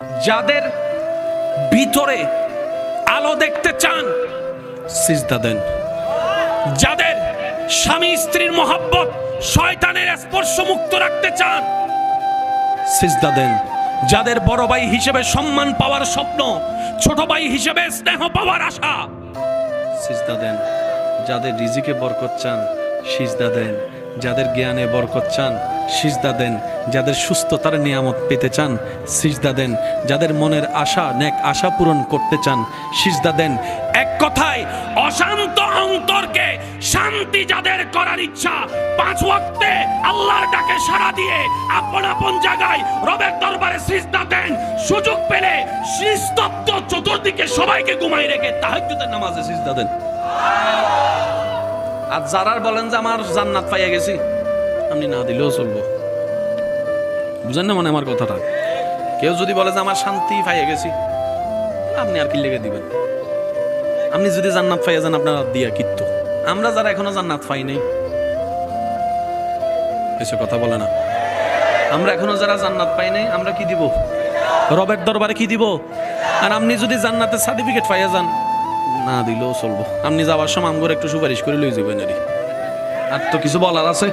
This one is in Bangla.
যাদের ভিতরে আলো দেখতে চান সিজদা দেন। যাদের স্বামী স্ত্রীর মহব্বত শয়তানের স্পর্শ মুক্ত রাখতে চান সিজদা দেন। যাদের বড় ভাই হিসেবে সম্মান পাওয়ার স্বপ্ন, ছোট ভাই হিসেবে স্নেহ পাওয়ার আশা, সিজদা দেন। যাদের রিজিকে বরকত চান সিজদা দেন। যাদের জ্ঞানে বরকত চান সিজদা দেন। যাদের সুস্থতার নিয়ামত পেতে চান সিজদা দেন। যাদের মনের আশা নেক আশা পূরণ করতে চান সিজদা দেন। এক কথায় অশান্ত অন্তরকে শান্তি যাদের করার ইচ্ছা, 5 ওয়াক্তে আল্লাহর ডাকে সাড়া দিয়ে আপন আপন জায়গায় রবের দরবারে সিজদা দেন। সুযোগ পেলে নিস্তব্ধ চতুর্দিকে সবাইকে ঘুমাই রেখে তাহাজ্জুদের নামাজে সিজদা দেন। আর যারা বলেন যে আমার জান্নাত পাইয়া গেছি, আপনি না দিলেও চলবো। বুঝেন না মানে আমার কথাটা? কেউ যদি বলে যে আমার শান্তি পাইয়া গেছি, আপনি আর কি লেগে দিবেন? আপনি যদি জান্নাত পাইয়া যান আপনার দিয়া কিত্ত। আমরা যারা এখনো জান্নাত পাই নাই, এসব কথা বলে না। আমরা এখনো যারা জান্নাত পাই নাই, আমরা কি দিব? রবের দরবারে কি দিব? আর আপনি যদি জান্নাতের সার্টিফিকেট পাইয়া যান, না দিলেও চলবো। আপনি যাওয়ার সময় আমগর একটু সুপারিশ করে লই যাবেন। আর তো কিছু বলার আছে?